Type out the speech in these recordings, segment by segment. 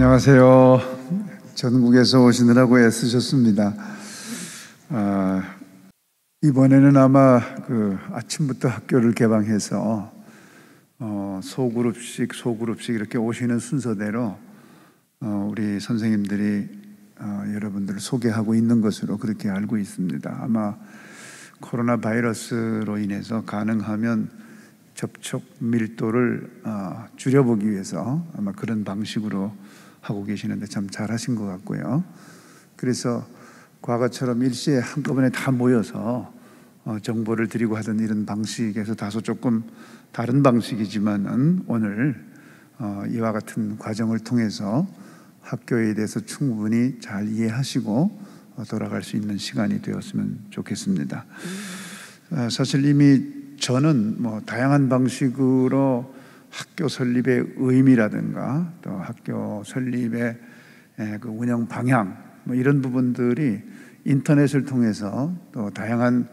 안녕하세요. 전국에서 오시느라고 애쓰셨습니다. 이번에는 아마 아침부터 학교를 개방해서 소그룹씩 이렇게 오시는 순서대로 우리 선생님들이 여러분들을 소개하고 있는 것으로 그렇게 알고 있습니다. 아마 코로나 바이러스로 인해서 가능하면 접촉 밀도를 줄여보기 위해서 아마 그런 방식으로 하고 계시는데 참 잘하신 것 같고요. 그래서 과거처럼 일시에 한꺼번에 다 모여서 정보를 드리고 하던 이런 방식에서 다소 조금 다른 방식이지만은 오늘 이와 같은 과정을 통해서 학교에 대해서 충분히 잘 이해하시고 돌아갈 수 있는 시간이 되었으면 좋겠습니다. 사실 이미 저는 다양한 방식으로 학교 설립의 의미라든가 또 학교 설립의 그 운영 방향 이런 부분들이 인터넷을 통해서 또 다양한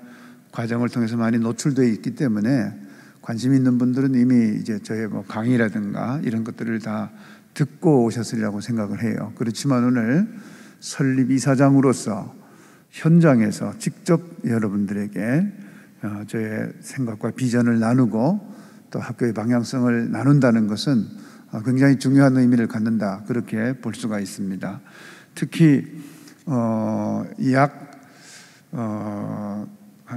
과정을 통해서 많이 노출되어 있기 때문에 관심 있는 분들은 이미 이제 저의 강의라든가 이런 것들을 다 듣고 오셨으리라고 생각을 해요. 그렇지만 오늘 설립 이사장으로서 현장에서 직접 여러분들에게 저의 생각과 비전을 나누고 또 학교의 방향성을 나눈다는 것은 굉장히 중요한 의미를 갖는다, 그렇게 볼 수가 있습니다. 특히 약 한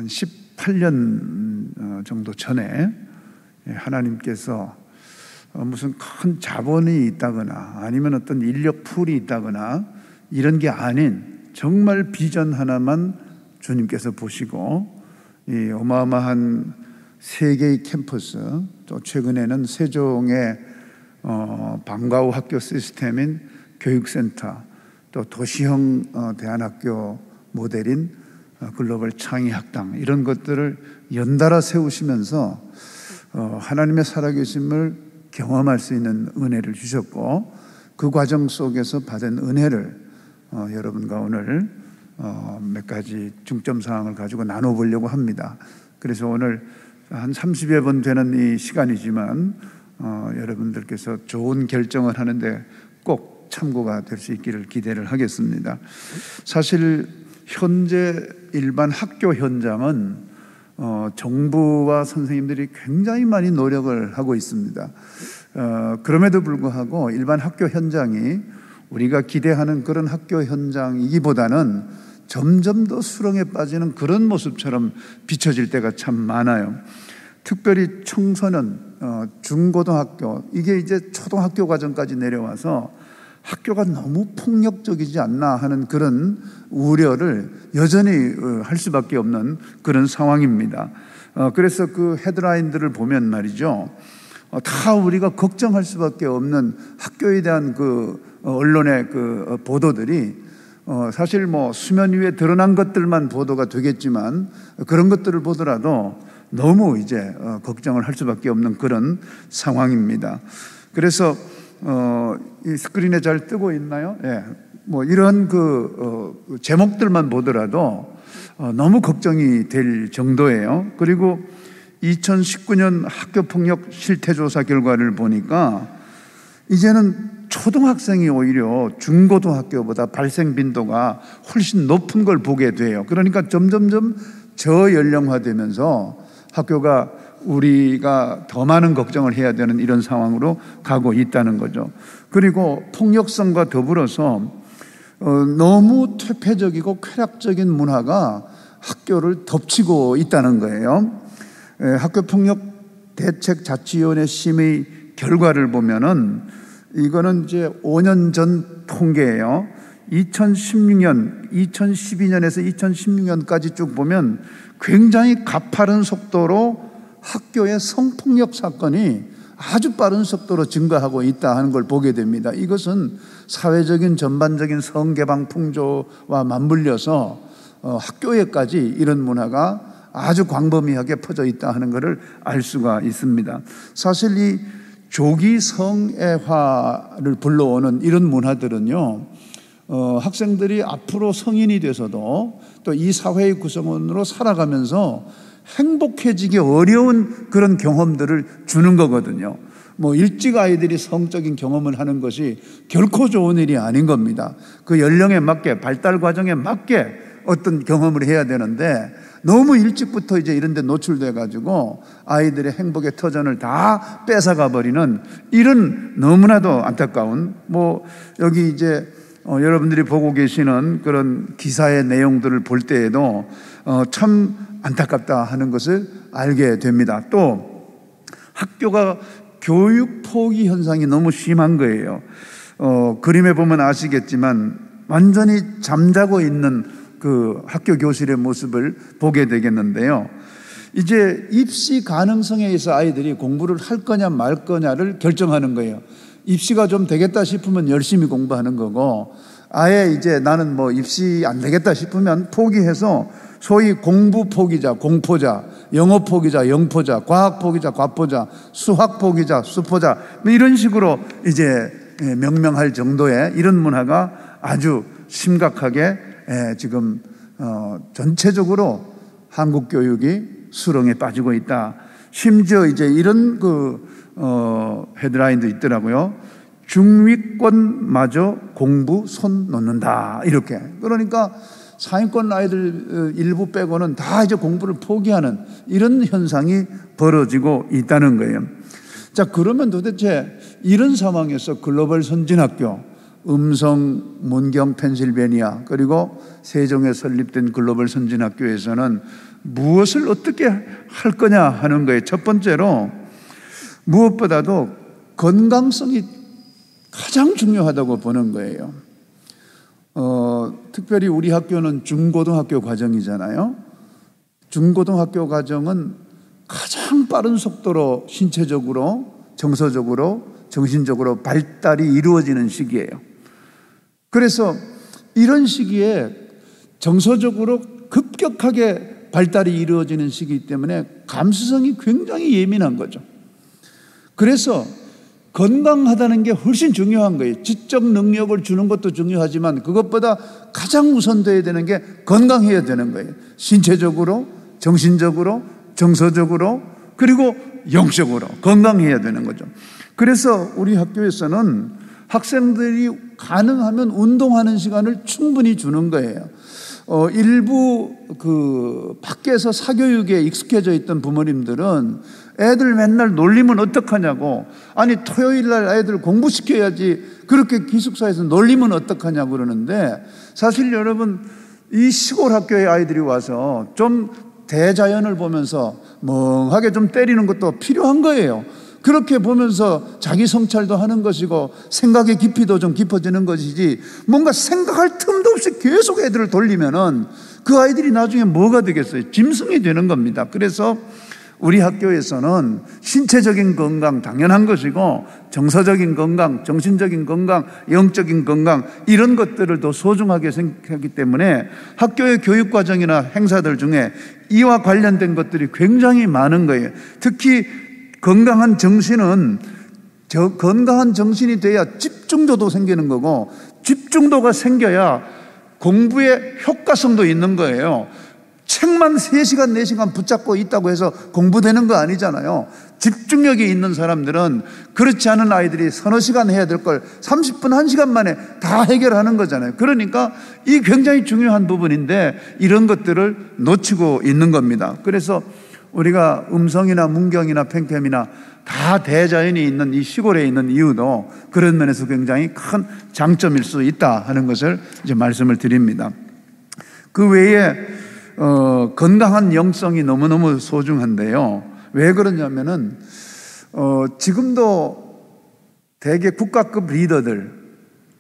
18년 정도 전에 하나님께서 무슨 큰 자본이 있다거나 아니면 어떤 인력 풀이 있다거나 이런 게 아닌 정말 비전 하나만 주님께서 보시고 이 어마어마한 세계의 캠퍼스, 또 최근에는 세종의 방과 후 학교 시스템인 교육센터, 또 도시형 대안학교 모델인 글로벌 창의학당, 이런 것들을 연달아 세우시면서 하나님의 살아계심을 경험할 수 있는 은혜를 주셨고, 그 과정 속에서 받은 은혜를 여러분과 오늘 몇 가지 중점 사항을 가지고 나눠보려고 합니다. 그래서 오늘 한 30여 번 되는 이 시간이지만 여러분들께서 좋은 결정을 하는데 꼭 참고가 될 수 있기를 기대를 하겠습니다. 사실 현재 일반 학교 현장은 정부와 선생님들이 굉장히 많이 노력을 하고 있습니다. 그럼에도 불구하고 일반 학교 현장이 우리가 기대하는 그런 학교 현장이기보다는 점점 더 수렁에 빠지는 그런 모습처럼 비춰질 때가 참 많아요. 특별히 청소년, 중고등학교, 이게 이제 초등학교 과정까지 내려와서 학교가 너무 폭력적이지 않나 하는 그런 우려를 여전히 할 수밖에 없는 그런 상황입니다. 그래서 그 헤드라인들을 보면 말이죠, 다 우리가 걱정할 수밖에 없는 학교에 대한 그 언론의 그 보도들이 사실 수면 위에 드러난 것들만 보도가 되겠지만 그런 것들을 보더라도 너무 이제 걱정을 할 수밖에 없는 그런 상황입니다. 그래서 이 스크린에 잘 뜨고 있나요? 예. 이런 제목들만 보더라도 너무 걱정이 될 정도예요. 그리고 2019년 학교폭력 실태조사 결과를 보니까 이제는 초등학생이 오히려 중고등학교보다 발생 빈도가 훨씬 높은 걸 보게 돼요. 그러니까 점점점 저연령화되면서 학교가 우리가 더 많은 걱정을 해야 되는 이런 상황으로 가고 있다는 거죠. 그리고 폭력성과 더불어서 너무 퇴폐적이고 쾌락적인 문화가 학교를 덮치고 있다는 거예요. 학교폭력 대책자치위원회 심의 결과를 보면은 이거는 이제 5년 전 통계예요. 2016년, 2012년에서 2016년까지 쭉 보면 굉장히 가파른 속도로 학교의 성폭력 사건이 아주 빠른 속도로 증가하고 있다 하는 걸 보게 됩니다. 이것은 사회적인 전반적인 성개방 풍조와 맞물려서 학교에까지 이런 문화가 아주 광범위하게 퍼져 있다 하는 것을 알 수가 있습니다. 사실 이 조기 성애화를 불러오는 이런 문화들은요, 학생들이 앞으로 성인이 돼서도 또 이 사회의 구성원으로 살아가면서 행복해지기 어려운 그런 경험들을 주는 거거든요. 뭐 일찍 아이들이 성적인 경험을 하는 것이 결코 좋은 일이 아닌 겁니다. 그 연령에 맞게, 발달 과정에 맞게 어떤 경험을 해야 되는데, 너무 일찍부터 이제 이런 데 노출돼 가지고 아이들의 행복의 터전을 다 뺏어가 버리는 이런 너무나도 안타까운, 뭐 여기 이제 여러분들이 보고 계시는 그런 기사의 내용들을 볼 때에도 참 안타깝다 하는 것을 알게 됩니다. 또 학교가 교육 포기 현상이 너무 심한 거예요. 그림에 보면 아시겠지만 완전히 잠자고 있는 그 학교 교실의 모습을 보게 되겠는데요. 이제 입시 가능성에 의해서 아이들이 공부를 할 거냐 말 거냐를 결정하는 거예요. 입시가 좀 되겠다 싶으면 열심히 공부하는 거고, 아예 이제 나는 뭐 입시 안 되겠다 싶으면 포기해서 소위 공부 포기자, 공포자, 영어 포기자, 영포자, 과학 포기자, 과포자, 수학 포기자, 수포자, 뭐 이런 식으로 이제 명명할 정도의 이런 문화가 아주 심각하게 지금 전체적으로 한국 교육이 수렁에 빠지고 있다. 심지어 이제 이런 헤드라인도 있더라고요. 중위권마저 공부 손 놓는다, 이렇게. 그러니까 상위권 아이들 일부 빼고는 다 이제 공부를 포기하는 이런 현상이 벌어지고 있다는 거예요. 자, 그러면 도대체 이런 상황에서 글로벌 선진학교, 음성, 문경, 펜실베니아, 그리고 세종에 설립된 글로벌 선진학교에서는 무엇을 어떻게 할 거냐 하는 거예요. 첫 번째로 무엇보다도 건강성이 가장 중요하다고 보는 거예요. 특별히 우리 학교는 중고등학교 과정이잖아요. 중고등학교 과정은 가장 빠른 속도로 신체적으로, 정서적으로, 정신적으로 발달이 이루어지는 시기예요. 그래서 이런 시기에 정서적으로 급격하게 발달이 이루어지는 시기이기 때문에 감수성이 굉장히 예민한 거죠. 그래서 건강하다는 게 훨씬 중요한 거예요. 지적 능력을 주는 것도 중요하지만 그것보다 가장 우선되어야 되는 게 건강해야 되는 거예요. 신체적으로, 정신적으로, 정서적으로, 그리고 영적으로 건강해야 되는 거죠. 그래서 우리 학교에서는 학생들이 가능하면 운동하는 시간을 충분히 주는 거예요. 일부 밖에서 사교육에 익숙해져 있던 부모님들은 애들 맨날 놀리면 어떡하냐고, 아니 토요일 날 애들 공부시켜야지 그렇게 기숙사에서 놀리면 어떡하냐고 그러는데, 사실 여러분 이 시골 학교의 아이들이 와서 좀 대자연을 보면서 멍하게 좀 때리는 것도 필요한 거예요. 그렇게 보면서 자기 성찰도 하는 것이고 생각의 깊이도 좀 깊어지는 것이지, 뭔가 생각할 틈도 없이 계속 애들을 돌리면은 그 아이들이 나중에 뭐가 되겠어요? 짐승이 되는 겁니다. 그래서 우리 학교에서는 신체적인 건강 당연한 것이고 정서적인 건강, 정신적인 건강, 영적인 건강, 이런 것들을 더 소중하게 생각하기 때문에 학교의 교육과정이나 행사들 중에 이와 관련된 것들이 굉장히 많은 거예요. 특히 건강한 정신은, 건강한 정신이 돼야 집중도도 생기는 거고, 집중도가 생겨야 공부의 효과성도 있는 거예요. 책만 3시간, 4시간 붙잡고 있다고 해서 공부되는 거 아니잖아요. 집중력이 있는 사람들은, 그렇지 않은 아이들이 서너 시간 해야 될 걸 30분, 1시간 만에 다 해결하는 거잖아요. 그러니까 이 굉장히 중요한 부분인데 이런 것들을 놓치고 있는 겁니다. 그래서 우리가 음성이나 문경이나 팽캠이나 다 대자연이 있는 이 시골에 있는 이유도 그런 면에서 굉장히 큰 장점일 수 있다 하는 것을 이제 말씀을 드립니다. 그 외에 건강한 영성이 너무너무 소중한데요. 왜 그러냐면은 지금도 대개 국가급 리더들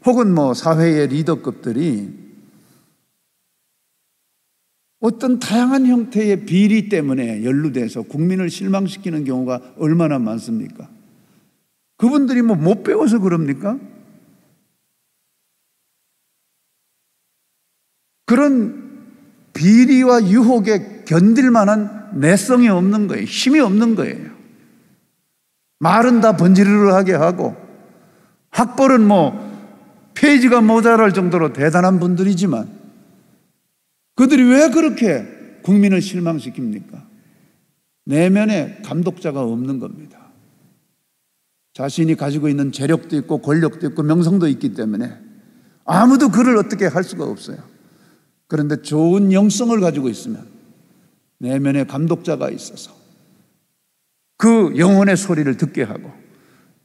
혹은 뭐 사회의 리더급들이 어떤 다양한 형태의 비리 때문에 연루돼서 국민을 실망시키는 경우가 얼마나 많습니까? 그분들이 뭐 못 배워서 그럽니까? 그런 비리와 유혹에 견딜 만한 내성이 없는 거예요. 힘이 없는 거예요. 말은 다 번지르르하게 하고, 학벌은 뭐 페이지가 모자랄 정도로 대단한 분들이지만 그들이 왜 그렇게 국민을 실망시킵니까? 내면에 감독자가 없는 겁니다. 자신이 가지고 있는 재력도 있고 권력도 있고 명성도 있기 때문에 아무도 그를 어떻게 할 수가 없어요. 그런데 좋은 영성을 가지고 있으면 내면에 감독자가 있어서 그 영혼의 소리를 듣게 하고,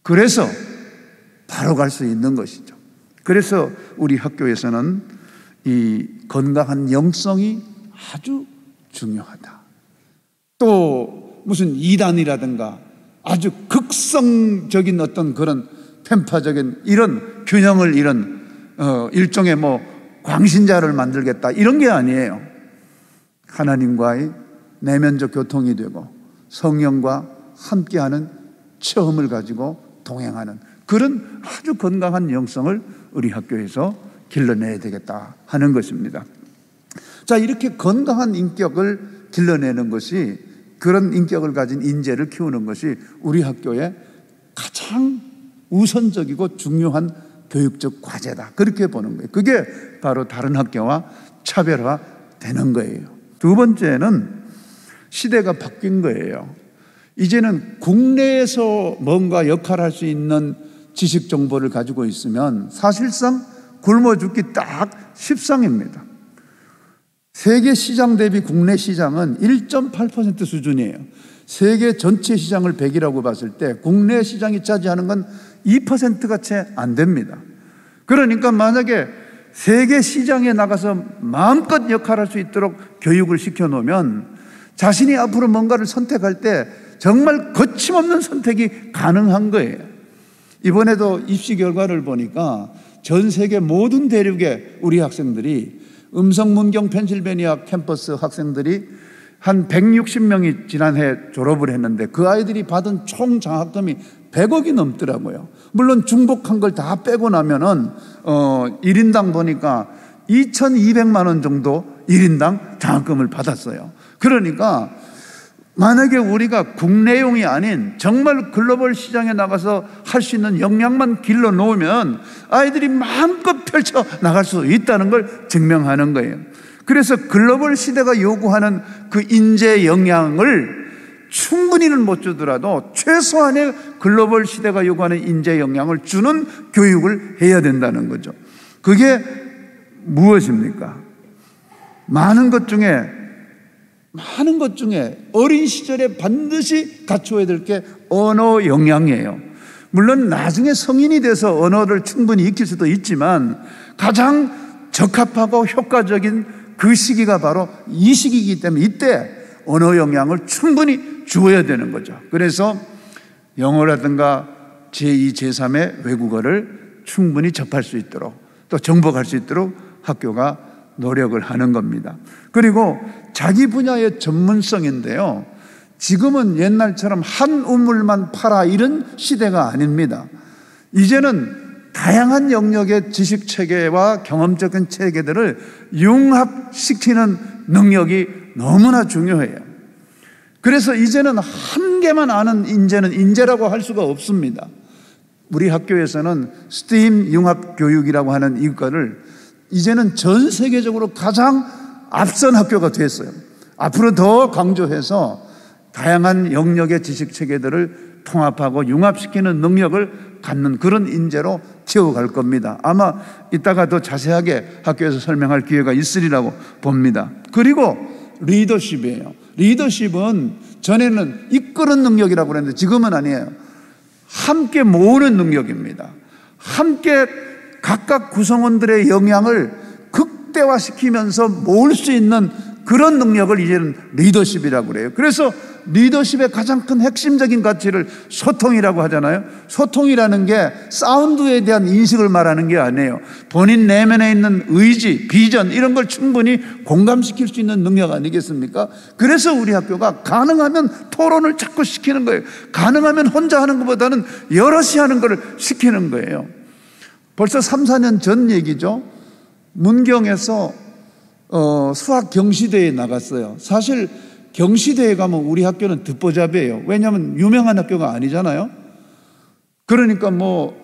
그래서 바로 갈 수 있는 것이죠. 그래서 우리 학교에서는 이 건강한 영성이 아주 중요하다. 또 무슨 이단이라든가 아주 극성적인 어떤 그런 편파적인 이런 균형을 잃은 일종의 뭐 광신자를 만들겠다, 이런 게 아니에요. 하나님과의 내면적 교통이 되고 성령과 함께하는 체험을 가지고 동행하는 그런 아주 건강한 영성을 우리 학교에서 길러내야 되겠다 하는 것입니다. 자, 이렇게 건강한 인격을 길러내는 것이, 그런 인격을 가진 인재를 키우는 것이 우리 학교의 가장 우선적이고 중요한 교육적 과제다, 그렇게 보는 거예요. 그게 바로 다른 학교와 차별화되는 거예요. 두 번째는 시대가 바뀐 거예요. 이제는 국내에서 뭔가 역할할 수 있는 지식 정보를 가지고 있으면 사실상 굶어 죽기 딱 십상입니다. 세계 시장 대비 국내 시장은 1.8% 수준이에요. 세계 전체 시장을 100이라고 봤을 때 국내 시장이 차지하는 건 2%가 채 안 됩니다. 그러니까 만약에 세계 시장에 나가서 마음껏 역할할 수 있도록 교육을 시켜놓으면 자신이 앞으로 뭔가를 선택할 때 정말 거침없는 선택이 가능한 거예요. 이번에도 입시 결과를 보니까 전 세계 모든 대륙의 우리 학생들이, 음성문경 펜실베니아 캠퍼스 학생들이 한 160명이 지난해 졸업을 했는데 그 아이들이 받은 총 장학금이 100억이 넘더라고요. 물론 중복한 걸 다 빼고 나면은 1인당 보니까 2,200만 원 정도 1인당 장학금을 받았어요. 그러니까 만약에 우리가 국내용이 아닌 정말 글로벌 시장에 나가서 할 수 있는 역량만 길러 놓으면 아이들이 마음껏 펼쳐 나갈 수 있다는 걸 증명하는 거예요. 그래서 글로벌 시대가 요구하는 그 인재 역량을 충분히는 못 주더라도 최소한의 글로벌 시대가 요구하는 인재 역량을 주는 교육을 해야 된다는 거죠. 그게 무엇입니까? 많은 것 중에 어린 시절에 반드시 갖춰야 될 게 언어 역량이에요. 물론 나중에 성인이 돼서 언어를 충분히 익힐 수도 있지만 가장 적합하고 효과적인 그 시기가 바로 이 시기이기 때문에 이때 언어 역량을 충분히 주어야 되는 거죠. 그래서 영어라든가 제2, 제3의 외국어를 충분히 접할 수 있도록, 또 정복할 수 있도록 학교가 노력을 하는 겁니다. 그리고 자기 분야의 전문성인데요, 지금은 옛날처럼 한 우물만 팔아 이런 시대가 아닙니다. 이제는 다양한 영역의 지식 체계와 경험적인 체계들을 융합시키는 능력이 너무나 중요해요. 그래서 이제는 한 개만 아는 인재는 인재라고 할 수가 없습니다. 우리 학교에서는 스팀 융합 교육이라고 하는 이거를 이제는 전 세계적으로 가장 앞선 학교가 됐어요. 앞으로 더 강조해서 다양한 영역의 지식 체계들을 통합하고 융합시키는 능력을 갖는 그런 인재로 채워갈 겁니다. 아마 이따가 더 자세하게 학교에서 설명할 기회가 있으리라고 봅니다. 그리고 리더십이에요. 리더십은 전에는 이끄는 능력이라고 그랬는데 지금은 아니에요. 함께 모으는 능력입니다. 함께 각각 구성원들의 영향을 극대화시키면서 모을 수 있는 그런 능력을 이제는 리더십이라고 그래요. 그래서 리더십의 가장 큰 핵심적인 가치를 소통이라고 하잖아요. 소통이라는 게 사운드에 대한 인식을 말하는 게 아니에요. 본인 내면에 있는 의지, 비전 이런 걸 충분히 공감시킬 수 있는 능력 아니겠습니까? 그래서 우리 학교가 가능하면 토론을 자꾸 시키는 거예요. 가능하면 혼자 하는 것보다는 여럿이 하는 걸 시키는 거예요. 벌써 3, 4년 전 얘기죠. 문경에서 수학 경시대회에 나갔어요. 사실 경시대회 가면 우리 학교는 듣보잡이에요. 왜냐하면 유명한 학교가 아니잖아요. 그러니까 뭐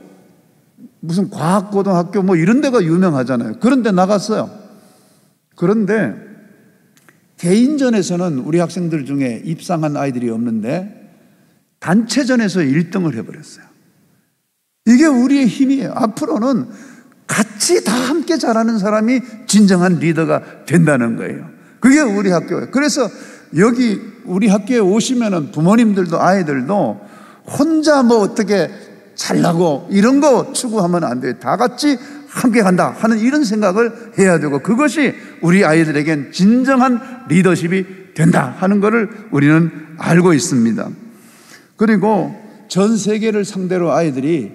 무슨 과학고등학교 뭐 이런 데가 유명하잖아요. 그런 데 나갔어요. 그런데 개인전에서는 우리 학생들 중에 입상한 아이들이 없는데 단체전에서 1등을 해버렸어요. 이게 우리의 힘이에요. 앞으로는 같이 다 함께 잘하는 사람이 진정한 리더가 된다는 거예요. 그게 우리 학교예요. 그래서 여기 우리 학교에 오시면은 부모님들도 아이들도 혼자 뭐 어떻게 잘나고 이런 거 추구하면 안 돼요. 다 같이 함께 간다 하는 이런 생각을 해야 되고, 그것이 우리 아이들에겐 진정한 리더십이 된다 하는 것을 우리는 알고 있습니다. 그리고 전 세계를 상대로 아이들이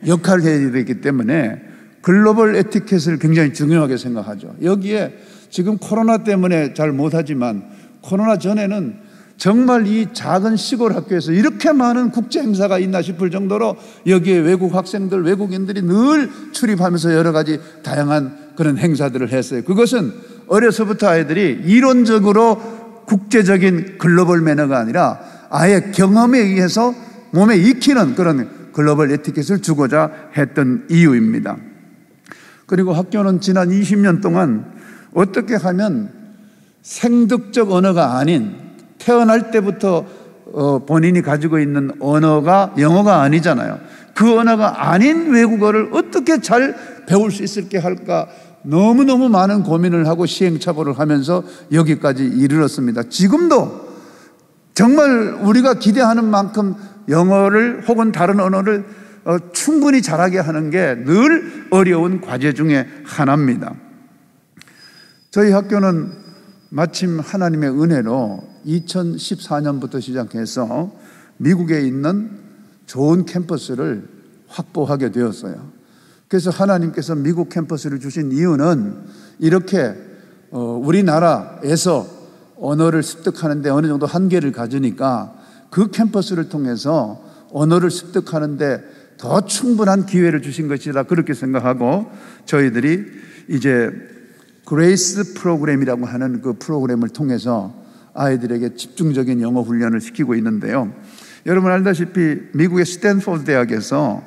역할을 해야 되기 때문에 글로벌 에티켓을 굉장히 중요하게 생각하죠. 여기에 지금 코로나 때문에 잘 못하지만 코로나 전에는 정말 이 작은 시골 학교에서 이렇게 많은 국제 행사가 있나 싶을 정도로 여기에 외국 학생들, 외국인들이 늘 출입하면서 여러 가지 다양한 그런 행사들을 했어요. 그것은 어려서부터 아이들이 이론적으로 국제적인 글로벌 매너가 아니라 아예 경험에 의해서 몸에 익히는 그런 글로벌 에티켓을 주고자 했던 이유입니다. 그리고 학교는 지난 20년 동안 어떻게 하면 생득적 언어가 아닌, 태어날 때부터 본인이 가지고 있는 언어가 영어가 아니잖아요. 그 언어가 아닌 외국어를 어떻게 잘 배울 수 있을까 할까 너무너무 많은 고민을 하고 시행착오를 하면서 여기까지 이르렀습니다. 지금도 정말 우리가 기대하는 만큼 영어를 혹은 다른 언어를 충분히 잘하게 하는 게 늘 어려운 과제 중에 하나입니다. 저희 학교는 마침 하나님의 은혜로 2014년부터 시작해서 미국에 있는 좋은 캠퍼스를 확보하게 되었어요. 그래서 하나님께서 미국 캠퍼스를 주신 이유는 이렇게 우리나라에서 언어를 습득하는 데 어느 정도 한계를 가지니까 그 캠퍼스를 통해서 언어를 습득하는 데 더 충분한 기회를 주신 것이다, 그렇게 생각하고 저희들이 이제 그레이스 프로그램이라고 하는 그 프로그램을 통해서 아이들에게 집중적인 영어 훈련을 시키고 있는데요. 여러분 알다시피 미국의 스탠포드 대학에서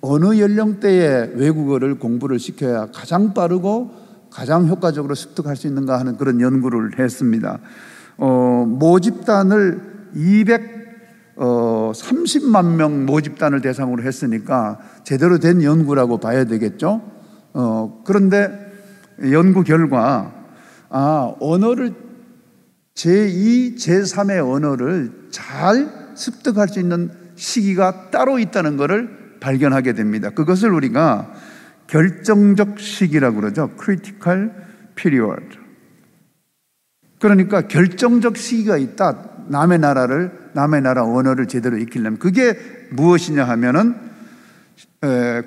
어느 연령대에 외국어를 공부를 시켜야 가장 빠르고 가장 효과적으로 습득할 수 있는가 하는 그런 연구를 했습니다. 모집단을 230만 명 모집단을 대상으로 했으니까 제대로 된 연구라고 봐야 되겠죠. 그런데 연구 결과 언어를 제2, 제3의 언어를 잘 습득할 수 있는 시기가 따로 있다는 것을 발견하게 됩니다. 그것을 우리가 결정적 시기라고 그러죠. critical period. 그러니까 결정적 시기가 있다. 남의 나라 언어를 제대로 익히려면. 그게 무엇이냐 하면은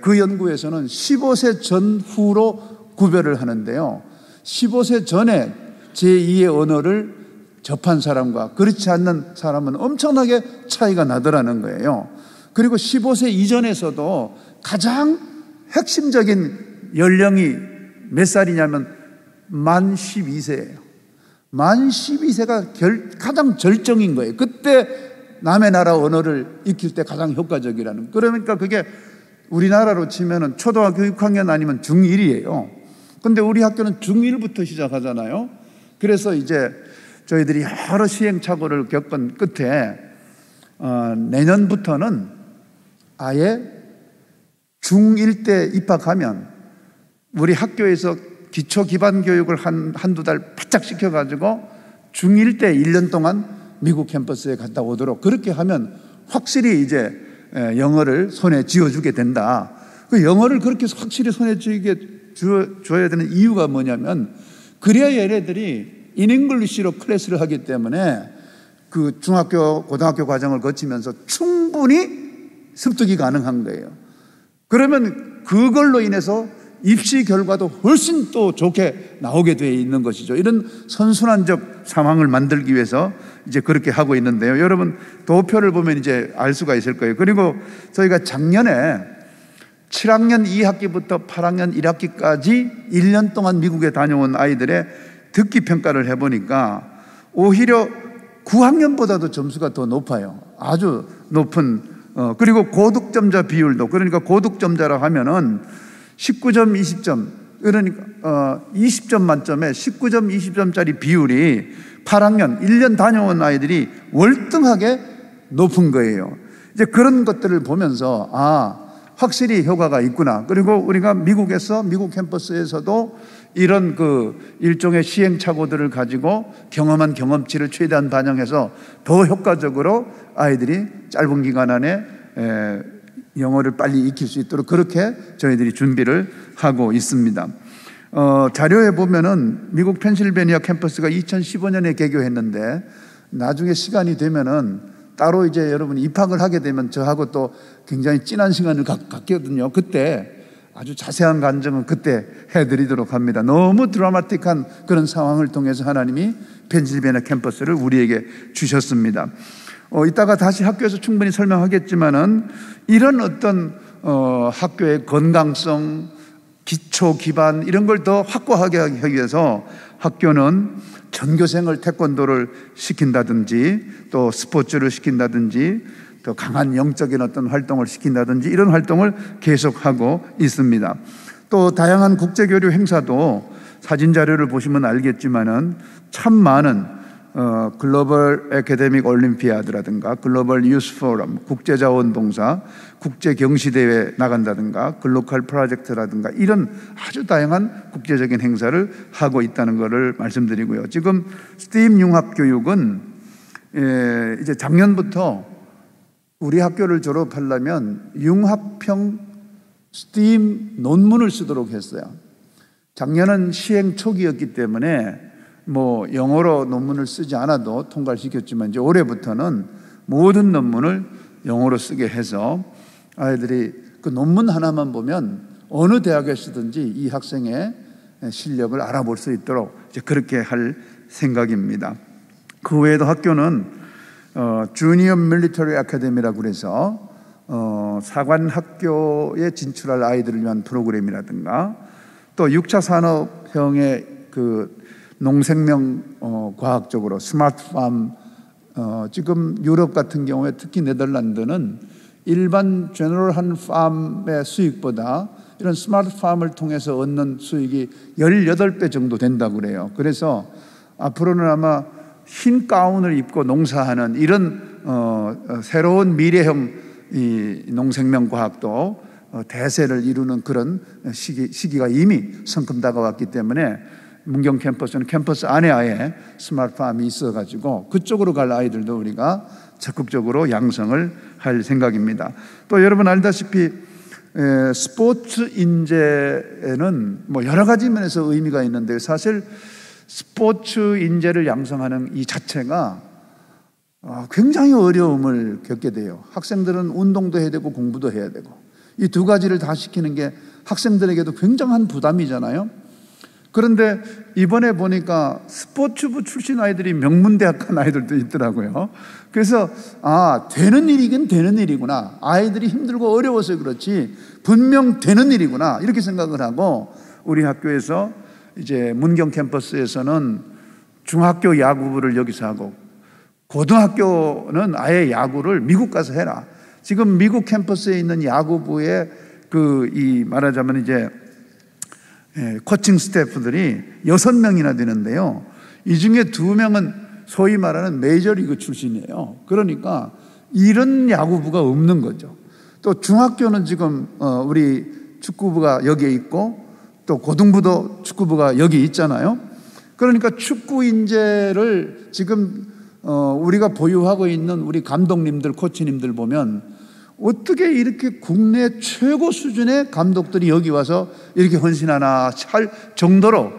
그 연구에서는 15세 전후로 구별을 하는데요. 15세 전에 제2의 언어를 접한 사람과 그렇지 않는 사람은 엄청나게 차이가 나더라는 거예요. 그리고 15세 이전에서도 가장 핵심적인 연령이 몇 살이냐면 만 12세예요. 만 12세가 가장 절정인 거예요. 그때 남의 나라 언어를 익힐 때 가장 효과적이라는. 그러니까 그게 우리나라로 치면은 초등학교 6학년 아니면 중1이에요. 근데 우리 학교는 중1부터 시작하잖아요. 그래서 이제 저희들이 여러 시행착오를 겪은 끝에 내년부터는 아예 중1 때 입학하면 우리 학교에서 기초 기반 교육을 한두 달 바짝 시켜가지고 중1 때 1년 동안 미국 캠퍼스에 갔다 오도록, 그렇게 하면 확실히 이제 영어를 손에 쥐어주게 된다. 그 영어를 그렇게 확실히 손에 쥐어줘야 되는 이유가 뭐냐면, 그래야 얘네들이 인잉글리시로 클래스를 하기 때문에 그 중학교, 고등학교 과정을 거치면서 충분히 습득이 가능한 거예요. 그러면 그걸로 인해서 입시 결과도 훨씬 또 좋게 나오게 되어 있는 것이죠. 이런 선순환적 상황을 만들기 위해서 이제 그렇게 하고 있는데요. 여러분 도표를 보면 이제 알 수가 있을 거예요. 그리고 저희가 작년에 7학년 2학기부터 8학년 1학기까지 1년 동안 미국에 다녀온 아이들의 듣기 평가를 해보니까 오히려 9학년보다도 점수가 더 높아요. 아주 높은. 그리고 고득점자 비율도, 그러니까 고득점자라 하면은 19점, 20점, 그러니까 20점 만점에 19점, 20점짜리 비율이 8학년 1년 다녀온 아이들이 월등하게 높은 거예요. 이제 그런 것들을 보면서 확실히 효과가 있구나. 그리고 우리가 미국 캠퍼스에서도 이런 일종의 시행착오들을 가지고 경험한 경험치를 최대한 반영해서 더 효과적으로 아이들이 짧은 기간 안에 영어를 빨리 익힐 수 있도록 그렇게 저희들이 준비를 하고 있습니다. 자료에 보면은 미국 펜실베니아 캠퍼스가 2015년에 개교했는데 나중에 시간이 되면은 따로 이제 여러분이 입학을 하게 되면 저하고 또 굉장히 진한 시간을 갖거든요. 그때 아주 자세한 간증은 그때 해드리도록 합니다. 너무 드라마틱한 그런 상황을 통해서 하나님이 펜실베니아 캠퍼스를 우리에게 주셨습니다. 이따가 다시 학교에서 충분히 설명하겠지만은 이런 어떤 학교의 건강성, 기초 기반 이런 걸 더 확고하게 하기 위해서 학교는 전교생을 태권도를 시킨다든지 또 스포츠를 시킨다든지 또 강한 영적인 어떤 활동을 시킨다든지 이런 활동을 계속하고 있습니다. 또 다양한 국제교류 행사도 사진 자료를 보시면 알겠지만은 참 많은 글로벌 애카데믹 올림피아드라든가 글로벌 유스 포럼, 국제자원봉사, 국제경시대회 나간다든가 글로컬 프로젝트라든가 이런 아주 다양한 국제적인 행사를 하고 있다는 것을 말씀드리고요. 지금 스팀 융합교육은 이제 작년부터 우리 학교를 졸업하려면 융합형 스팀 논문을 쓰도록 했어요. 작년은 시행 초기였기 때문에 영어로 논문을 쓰지 않아도 통과를 시켰지만 이제 올해부터는 모든 논문을 영어로 쓰게 해서 아이들이 그 논문 하나만 보면 어느 대학에서든지 이 학생의 실력을 알아볼 수 있도록 이제 그렇게 할 생각입니다. 그 외에도 학교는 주니어 밀리터리 아카데미라고 그래서 사관 학교에 진출할 아이들을 위한 프로그램이라든가 또 6차 산업형의 농생명 과학적으로 스마트팜, 지금 유럽 같은 경우에 특히 네덜란드는 일반 제너럴한 팜의 수익보다 이런 스마트팜을 통해서 얻는 수익이 18배 정도 된다고 그래요. 그래서 앞으로는 아마 흰 가운을 입고 농사하는 이런 새로운 미래형 이 농생명 과학도 대세를 이루는 그런 시기가 이미 성큼 다가왔기 때문에 문경 캠퍼스는 캠퍼스 안에 아예 스마트팜이 있어가지고 그쪽으로 갈 아이들도 우리가 적극적으로 양성을 할 생각입니다. 또 여러분 알다시피 스포츠 인재는 여러 가지 면에서 의미가 있는데 사실 스포츠 인재를 양성하는 이 자체가 굉장히 어려움을 겪게 돼요. 학생들은 운동도 해야 되고 공부도 해야 되고 이 두 가지를 다 시키는 게 학생들에게도 굉장한 부담이잖아요. 그런데 이번에 보니까 스포츠부 출신 아이들이 명문대학 간 아이들도 있더라고요. 그래서 되는 일이긴 되는 일이구나. 아이들이 힘들고 어려워서 그렇지 분명 되는 일이구나 이렇게 생각을 하고 우리 학교에서 이제 문경 캠퍼스에서는 중학교 야구부를 여기서 하고 고등학교는 아예 야구를 미국 가서 해라. 지금 미국 캠퍼스에 있는 야구부의 말하자면 이제 코칭 스태프들이 6명이나 되는데요. 이 중에 2명은 소위 말하는 메이저리그 출신이에요. 그러니까 이런 야구부가 없는 거죠. 또 중학교는 지금 우리 축구부가 여기에 있고 또 고등부도 축구부가 여기 있잖아요. 그러니까 축구 인재를 지금 우리가 보유하고 있는 우리 감독님들, 코치님들 보면 어떻게 이렇게 국내 최고 수준의 감독들이 여기 와서 이렇게 헌신하나 할 정도로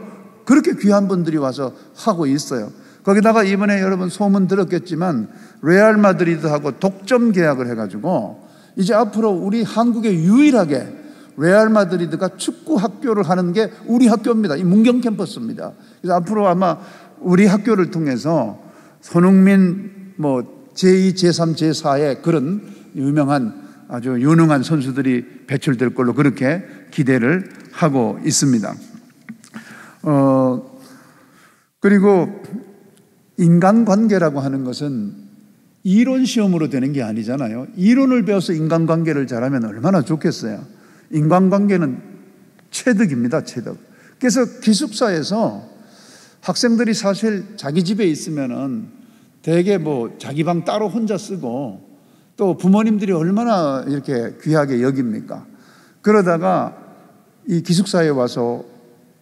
그렇게 귀한 분들이 와서 하고 있어요. 거기다가 이번에 여러분 소문 들었겠지만 레알 마드리드하고 독점 계약을 해가지고 이제 앞으로 우리 한국에 유일하게 레알 마드리드가 축구 학교를 하는 게 우리 학교입니다. 이 문경 캠퍼스입니다. 그래서 앞으로 아마 우리 학교를 통해서 손흥민 제2, 제3, 제4의 그런 유명한 아주 유능한 선수들이 배출될 걸로 그렇게 기대를 하고 있습니다. 그리고 인간관계라고 하는 것은 이론 시험으로 되는 게 아니잖아요. 이론을 배워서 인간관계를 잘하면 얼마나 좋겠어요. 인간관계는 체득입니다. 체득. 그래서 기숙사에서 학생들이 사실 자기 집에 있으면은 대개 뭐 자기 방 따로 혼자 쓰고 또 부모님들이 얼마나 이렇게 귀하게 여깁니까? 그러다가 이 기숙사에 와서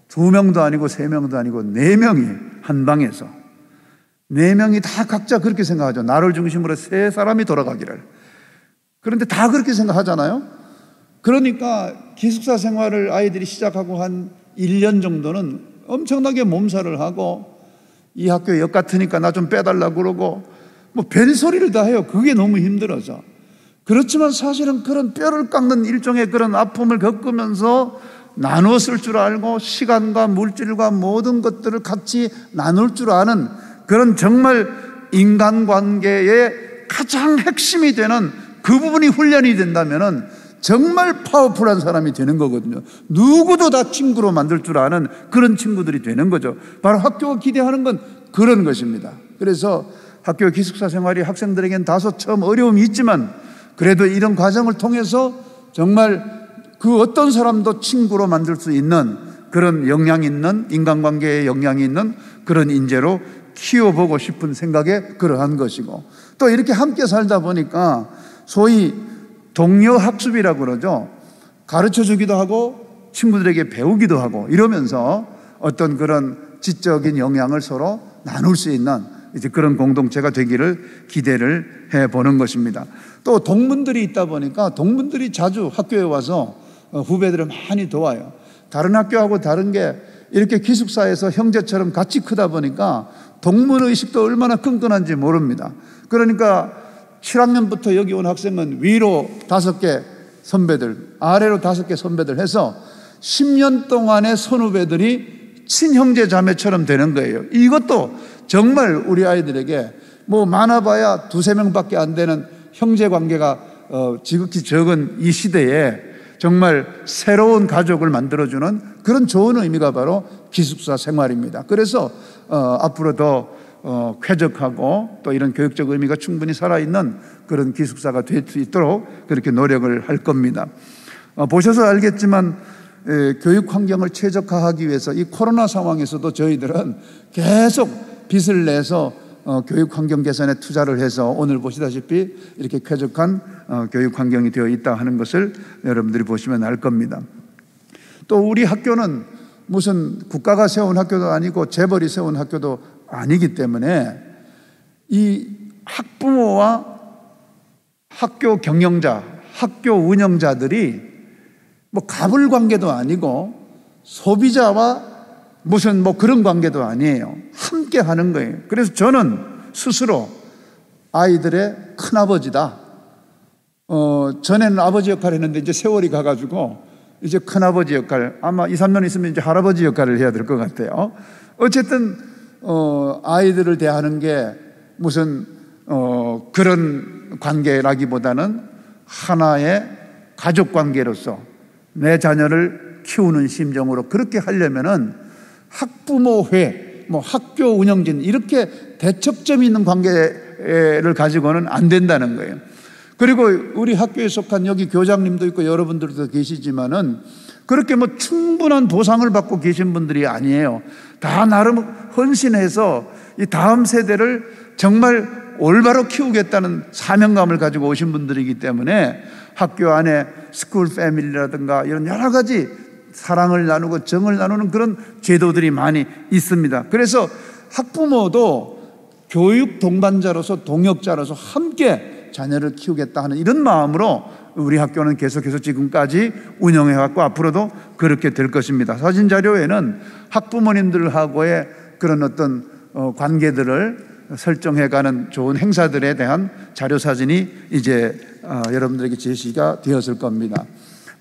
2명도 아니고 3명도 아니고 4명이 한 방에서 4명이 다 각자 그렇게 생각하죠. 나를 중심으로 3사람이 돌아가기를. 그런데 다 그렇게 생각하잖아요. 그러니까 기숙사 생활을 아이들이 시작하고 한 1년 정도는 엄청나게 몸살을 하고 이 학교 역 같으니까 나 좀 빼달라고 그러고 뭐 별소리를 다 해요. 그게 너무 힘들어서. 그렇지만 사실은 그런 뼈를 깎는 일종의 그런 아픔을 겪으면서 나누어 쓸 줄 알고 시간과 물질과 모든 것들을 같이 나눌 줄 아는 그런 정말 인간관계의 가장 핵심이 되는 그 부분이 훈련이 된다면은 정말 파워풀한 사람이 되는 거거든요. 누구도 다 친구로 만들 줄 아는 그런 친구들이 되는 거죠. 바로 학교가 기대하는 건 그런 것입니다. 그래서 학교 기숙사 생활이 학생들에겐 다소 처음 어려움이 있지만 그래도 이런 과정을 통해서 정말 그 어떤 사람도 친구로 만들 수 있는 그런 역량 있는 인간관계에 역량이 있는 그런 인재로 키워보고 싶은 생각에 그러한 것이고 또 이렇게 함께 살다 보니까 소위 동료 학습이라고 그러죠. 가르쳐 주기도 하고 친구들에게 배우기도 하고 이러면서 어떤 그런 지적인 영향을 서로 나눌 수 있는 이제 그런 공동체가 되기를 기대를 해보는 것입니다. 또 동문들이 있다 보니까 동문들이 자주 학교에 와서 후배들을 많이 도와요. 다른 학교하고 다른 게 이렇게 기숙사에서 형제처럼 같이 크다 보니까 동문의식도 얼마나 끈끈한지 모릅니다. 그러니까 7학년부터 여기 온 학생은 위로 5개 선배들, 아래로 5개 선배들 해서 10년 동안의 선후배들이 친형제 자매처럼 되는 거예요. 이것도 정말 우리 아이들에게 뭐 많아봐야 2-3명밖에 안 되는 형제 관계가 지극히 적은 이 시대에 정말 새로운 가족을 만들어주는 그런 좋은 의미가 바로 기숙사 생활입니다. 그래서 앞으로 더 쾌적하고 또 이런 교육적 의미가 충분히 살아있는 그런 기숙사가 될 수 있도록 그렇게 노력을 할 겁니다. 보셔서 알겠지만 교육 환경을 최적화하기 위해서 이 코로나 상황에서도 저희들은 계속 빚을 내서 교육 환경 개선에 투자를 해서 오늘 보시다시피 이렇게 쾌적한 교육 환경이 되어 있다 하는 것을 여러분들이 보시면 알 겁니다. 또 우리 학교는 무슨 국가가 세운 학교도 아니고 재벌이 세운 학교도 아니기 때문에 이 학부모와 학교 경영자, 학교 운영자들이 뭐 갑을 관계도 아니고 소비자와 무슨 뭐 그런 관계도 아니에요. 함께 하는 거예요. 그래서 저는 스스로 아이들의 큰아버지다. 전에는 아버지 역할을 했는데 이제 세월이 가가지고 이제 큰아버지 역할, 아마 2-3년 있으면 이제 할아버지 역할을 해야 될 것 같아요. 어쨌든 아이들을 대하는 게 무슨 그런 관계라기보다는 하나의 가족 관계로서 내 자녀를 키우는 심정으로 그렇게 하려면은 학부모회, 뭐 학교 운영진 이렇게 대척점이 있는 관계를 가지고는 안 된다는 거예요. 그리고 우리 학교에 속한 여기 교장님도 있고 여러분들도 계시지만은 그렇게 뭐 충분한 보상을 받고 계신 분들이 아니에요. 다 나름 헌신해서 이 다음 세대를 정말 올바로 키우겠다는 사명감을 가지고 오신 분들이기 때문에 학교 안에 스쿨 패밀리라든가 이런 여러 가지 사랑을 나누고 정을 나누는 그런 제도들이 많이 있습니다. 그래서 학부모도 교육 동반자로서 동역자로서 함께 자녀를 키우겠다 하는 이런 마음으로 우리 학교는 계속해서 지금까지 운영해왔고 앞으로도 그렇게 될 것입니다. 사진 자료에는 학부모님들하고의 그런 어떤 관계들을 설정해가는 좋은 행사들에 대한 자료 사진이 이제 여러분들에게 제시가 되었을 겁니다.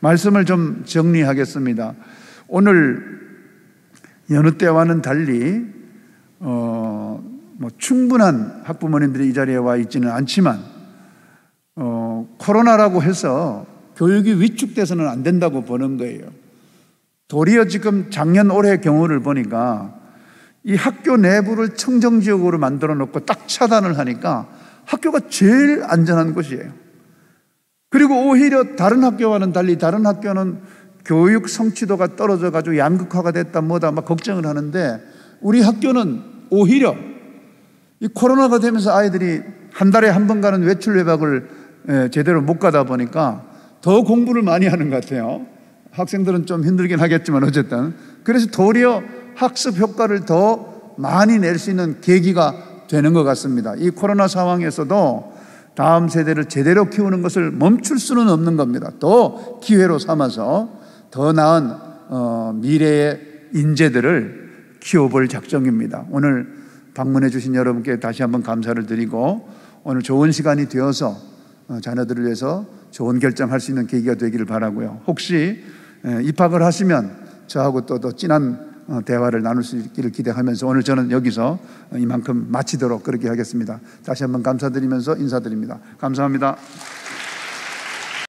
말씀을 좀 정리하겠습니다. 오늘 여느 때와는 달리 뭐 충분한 학부모님들이 이 자리에 와 있지는 않지만 코로나라고 해서 교육이 위축돼서는 안 된다고 보는 거예요. 도리어 지금 작년 올해 경우를 보니까 이 학교 내부를 청정지역으로 만들어 놓고 딱 차단을 하니까 학교가 제일 안전한 곳이에요. 그리고 오히려 다른 학교와는 달리 다른 학교는 교육 성취도가 떨어져가지고 양극화가 됐다 뭐다 막 걱정을 하는데, 우리 학교는 오히려 이 코로나가 되면서 아이들이 한 달에 한 번 가는 외출 외박을 제대로 못 가다 보니까 더 공부를 많이 하는 것 같아요. 학생들은 좀 힘들긴 하겠지만 어쨌든 그래서 도리어 학습 효과를 더 많이 낼 수 있는 계기가 되는 것 같습니다. 이 코로나 상황에서도 다음 세대를 제대로 키우는 것을 멈출 수는 없는 겁니다. 더 기회로 삼아서 더 나은 미래의 인재들을 키워볼 작정입니다. 오늘 방문해 주신 여러분께 다시 한번 감사를 드리고, 오늘 좋은 시간이 되어서 자녀들을 위해서 좋은 결정할 수 있는 계기가 되기를 바라고요. 혹시 입학을 하시면 저하고 또 더 진한 대화를 나눌 수 있기를 기대하면서 오늘 저는 여기서 이만큼 마치도록 그렇게 하겠습니다. 다시 한번 감사드리면서 인사드립니다. 감사합니다.